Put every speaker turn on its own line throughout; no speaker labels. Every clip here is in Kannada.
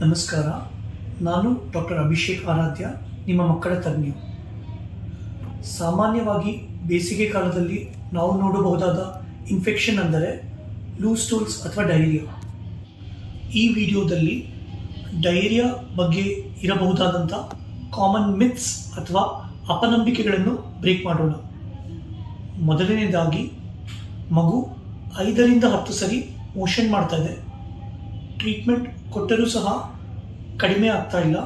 ನಮಸ್ಕಾರ. ನಾನು ಡಾಕ್ಟರ್ ಅಭಿಷೇಕ್ ಆರಾಧ್ಯ, ನಿಮ್ಮ ಮಕ್ಕಳ ತಜ್ಞ. ಸಾಮಾನ್ಯವಾಗಿ ಬೇಸಿಗೆ ಕಾಲದಲ್ಲಿ ನಾವು ನೋಡಬಹುದಾದ ಇನ್ಫೆಕ್ಷನ್ ಅಂದರೆ ಲೂಸ್ ಸ್ಟೂಲ್ಸ್ ಅಥವಾ ಡಯೇರಿಯಾ. ಈ ವಿಡಿಯೋದಲ್ಲಿ ಡಯೇರಿಯಾ ಬಗ್ಗೆ ಇರಬಹುದಾದಂಥ ಕಾಮನ್ ಮಿತ್ಸ್ ಅಥವಾ ಅಪನಂಬಿಕೆಗಳನ್ನು ಬ್ರೇಕ್ ಮಾಡೋಣ. ಮೊದಲನೇದಾಗಿ, ಮಗು 5ರಿಂದ 10 ಸರಿ ಮೋಷನ್ ಮಾಡ್ತಾ ಇದೆ, ಟ್ರೀಟ್ಮೆಂಟ್ ಕೊಟ್ಟರೂ ಸಹ ಕಡಿಮೆ ಆಗ್ತಾ ಇಲ್ಲ.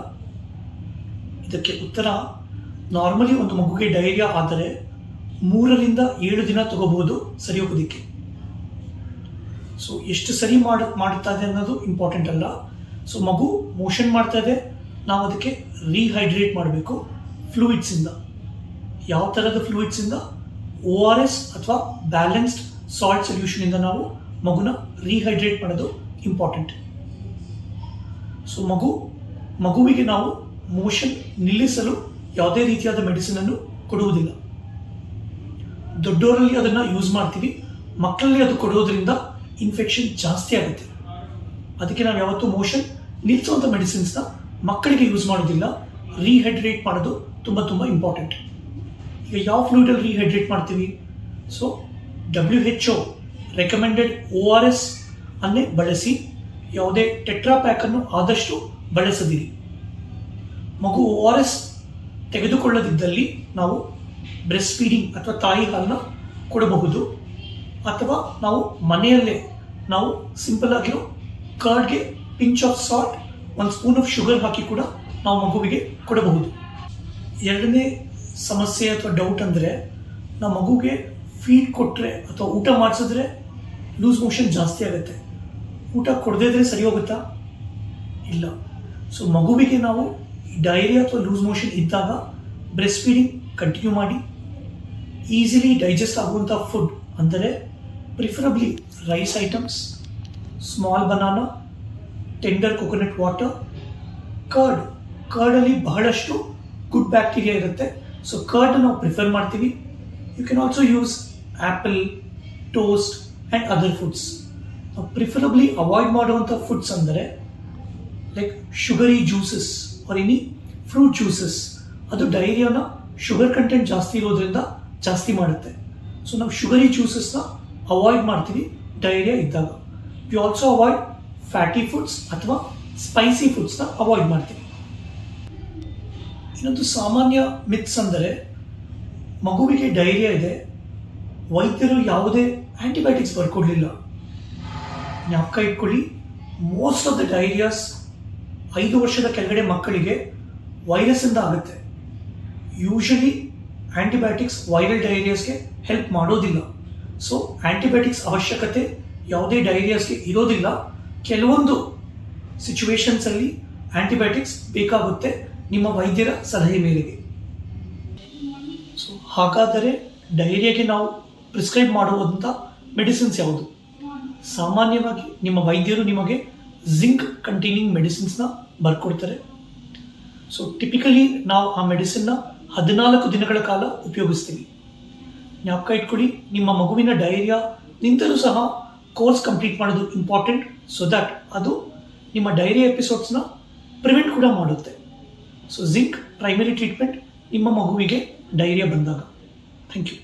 ಇದಕ್ಕೆ ಉತ್ತರ, ನಾರ್ಮಲಿ ಒಂದು ಮಗುಗೆ ಡಯೇರಿಯಾ ಆದರೆ 3ರಿಂದ 7 ದಿನ ತಗೋಬಹುದು ಸರಿ ಹೋಗೋದಕ್ಕೆ. ಸೊ ಎಷ್ಟು ಸರಿ ಮಾಡುತ್ತಾ ಇದೆ ಅನ್ನೋದು ಇಂಪಾರ್ಟೆಂಟ್ ಅಲ್ಲ. ಸೊ ಮಗು ಮೋಷನ್ ಮಾಡ್ತಾ ಇದೆ, ನಾವು ಅದಕ್ಕೆ ರೀಹೈಡ್ರೇಟ್ ಮಾಡಬೇಕು ಫ್ಲೂಯಿಡ್ಸಿಂದ. ಯಾವ ಥರದ ಫ್ಲೂಯಿಡ್ಸಿಂದ? ORS ಅಥವಾ ಬ್ಯಾಲೆನ್ಸ್ಡ್ ಸಾಲ್ಟ್ ಸೊಲ್ಯೂಷನಿಂದ ನಾವು ಮಗುನ ರೀಹೈಡ್ರೇಟ್ ಮಾಡೋದು ಇಂಪಾರ್ಟೆಂಟ್. ಸೊ ಮಗುವಿಗೆ ನಾವು ಮೋಷನ್ ನಿಲ್ಲಿಸಲು ಯಾವುದೇ ರೀತಿಯಾದ ಮೆಡಿಸಿನನ್ನು ಕೊಡುವುದಿಲ್ಲ. ದೊಡ್ಡವರಲ್ಲಿ ಅದನ್ನು ಯೂಸ್ ಮಾಡ್ತೀವಿ, ಮಕ್ಕಳಲ್ಲಿ ಅದು ಕೊಡೋದ್ರಿಂದ ಇನ್ಫೆಕ್ಷನ್ ಜಾಸ್ತಿ ಆಗುತ್ತೆ. ಅದಕ್ಕೆ ನಾವು ಯಾವತ್ತೂ ಮೋಷನ್ ನಿಲ್ಲಿಸುವಂಥ ಮೆಡಿಸಿನ್ಸ್ನ ಮಕ್ಕಳಿಗೆ ಯೂಸ್ ಮಾಡೋದಿಲ್ಲ. ರೀಹೈಡ್ರೇಟ್ ಮಾಡೋದು ತುಂಬ ಇಂಪಾರ್ಟೆಂಟ್. ಈಗ ಯಾವ ಫ್ಲೂಯಿಡಲ್ಲಿ ರೀಹೈಡ್ರೇಟ್ ಮಾಡ್ತೀವಿ? ಸೊ WHO ರೆಕಮೆಂಡೆಡ್ ORS ಅನ್ನೇ ಬಳಸಿ. ಯಾವುದೇ ಟೆಟ್ರಾ ಪ್ಯಾಕನ್ನು ಆದಷ್ಟು ಬಳಸದಿರಿ. ಮಗು ORS ತೆಗೆದುಕೊಳ್ಳದಿದ್ದಲ್ಲಿ ನಾವು ಬ್ರೆಸ್ಟ್ ಫೀಡಿಂಗ್ ಅಥವಾ ತಾಯಿ ಹಾಲನ್ನ ಕೊಡಬಹುದು. ಅಥವಾ ನಾವು ಮನೆಯಲ್ಲೇ ನಾವು ಸಿಂಪಲ್ ಆಗಿರೋ ಕರ್ಡ್ಗೆ pinch of salt, 1 spoon of sugar ಹಾಕಿ ಕೂಡ ನಾವು ಮಗುವಿಗೆ ಕೊಡಬಹುದು. ಎರಡನೇ ಸಮಸ್ಯೆ ಅಥವಾ ಡೌಟ್ ಅಂದರೆ, ನಾವು ಮಗುಗೆ ಫೀಡ್ ಕೊಟ್ಟರೆ ಅಥವಾ ಊಟ ಮಾಡಿಸಿದ್ರೆ ಲೂಸ್ ಮೋಷನ್ ಜಾಸ್ತಿ ಆಗುತ್ತೆ. ಊಟ ಕೊಡದೇ ಇದ್ರೆ ಸರಿ ಹೋಗುತ್ತಾ? ಇಲ್ಲ. ಸೊ ಮಗುವಿಗೆ ನಾವು ಡಯೇರಿಯಾ ಅಥವಾ ಲೂಸ್ ಮೋಷನ್ ಇದ್ದಾಗ ಬ್ರೆಸ್ಟ್ ಫೀಡಿಂಗ್ ಕಂಟಿನ್ಯೂ ಮಾಡಿ. ಈಸಿಲಿ ಡೈಜೆಸ್ಟ್ ಆಗುವಂಥ ಫುಡ್ ಅಂದರೆ preferably rice items, small banana, tender coconut water, ಕರ್ಡಲ್ಲಿ ಬಹಳಷ್ಟು ಗುಡ್ ಬ್ಯಾಕ್ಟೀರಿಯಾ ಇರುತ್ತೆ. ಸೊ ಕರ್ಡ್ ನಾವು ಪ್ರಿಫರ್ ಮಾಡ್ತೀವಿ. You can also use apple, toast and other foods. ನಾವು ಪ್ರಿಫರಬ್ಲಿ ಅವಾಯ್ಡ್ ಮಾಡುವಂಥ ಫುಡ್ಸ್ ಅಂದರೆ like sugary juices or any fruit juices. ಅದು ಡಯೇರಿಯಾನ ಶುಗರ್ ಕಂಟೆಂಟ್ ಜಾಸ್ತಿ ಇರೋದ್ರಿಂದ ಜಾಸ್ತಿ ಮಾಡುತ್ತೆ. ಸೊ ನಾವು ಶುಗರಿ ಜ್ಯೂಸಸ್ನ ಅವಾಯ್ಡ್ ಮಾಡ್ತೀವಿ ಡಯೇರಿಯಾ ಇದ್ದಾಗ. We also avoid fatty foods ಅಥವಾ ಸ್ಪೈಸಿ ಫುಡ್ಸ್ನ ಅವಾಯ್ಡ್ ಮಾಡ್ತೀವಿ. ಇನ್ನೊಂದು ಸಾಮಾನ್ಯ ಮಿತ್ಸ್ ಅಂದರೆ, ಮಗುವಿಗೆ ಡಯೇರಿಯಾ ಇದೆ, ವೈದ್ಯರು ಯಾವುದೇ ಆ್ಯಂಟಿಬಯೋಟಿಕ್ಸ್ ಬರ್ಕೊಡ್ಲಿಲ್ಲ. ಜ್ಞಾಪಕ ಇಟ್ಕೊಳ್ಳಿ, ಮೋಸ್ಟ್ ಆಫ್ ದ ಡಯೇರಿಯಾಸ್ 5 ವರ್ಷದ ಕೆಳಗಡೆ ಮಕ್ಕಳಿಗೆ ವೈರಸ್ಸಿಂದ ಆಗುತ್ತೆ. ಯೂಶಲಿ ಆ್ಯಂಟಿಬಯೋಟಿಕ್ಸ್ ವೈರಲ್ ಡಯೇರಿಯಾಸ್ಗೆ ಹೆಲ್ಪ್ ಮಾಡೋದಿಲ್ಲ. ಸೊ ಆ್ಯಂಟಿಬಯೋಟಿಕ್ಸ್ ಅವಶ್ಯಕತೆ ಯಾವುದೇ ಡಯೇರಿಯಾಸ್ಗೆ ಇರೋದಿಲ್ಲ. ಕೆಲವೊಂದು ಸಿಚುವೇಶನ್ಸಲ್ಲಿ ಆ್ಯಂಟಿಬಯೋಟಿಕ್ಸ್ ಬೇಕಾಗುತ್ತೆ ನಿಮ್ಮ ವೈದ್ಯರ ಸಲಹೆ ಮೇರೆಗೆ. ಸೊ ಹಾಗಾದರೆ ಡಯೇರಿಯಾಗೆ ನಾವು ಪ್ರಿಸ್ಕ್ರೈಬ್ ಮಾಡುವಂಥ ಮೆಡಿಸಿನ್ಸ್ ಯಾವುದು? ಸಾಮಾನ್ಯವಾಗಿ ನಿಮ್ಮ ವೈದ್ಯರು ನಿಮಗೆ ಜಿಂಕ್ ಕಂಟೈನಿಂಗ್ ಮೆಡಿಸಿನ್ಸ್ನ ಬರ್ಕೊಡ್ತಾರೆ. ಸೊ ಟಿಪಿಕಲಿ ನಾವು ಆ ಮೆಡಿಸಿನ್ನ 14 ದಿನಗಳ ಕಾಲ ಉಪಯೋಗಿಸ್ತೀವಿ. ಜ್ಞಾಪಕ ಇಟ್ಕೊಳ್ಳಿ, ನಿಮ್ಮ ಮಗುವಿನ ಡಯೇರಿಯಾ ನಿಂತರೂ ಸಹ ಕೋರ್ಸ್ ಕಂಪ್ಲೀಟ್ ಮಾಡೋದು ಇಂಪಾರ್ಟೆಂಟ್. ಸೊ ದ್ಯಾಟ್ ಅದು ನಿಮ್ಮ ಡಯೇರಿಯಾ ಎಪಿಸೋಡ್ಸ್ನ ಪ್ರಿವೆಂಟ್ ಕೂಡ ಮಾಡುತ್ತೆ. ಸೊ ಜಿಂಕ್ ಪ್ರೈಮರಿ ಟ್ರೀಟ್ಮೆಂಟ್ ನಿಮ್ಮ ಮಗುವಿಗೆ ಡಯೇರಿಯಾ ಬಂದಾಗ. Thank you.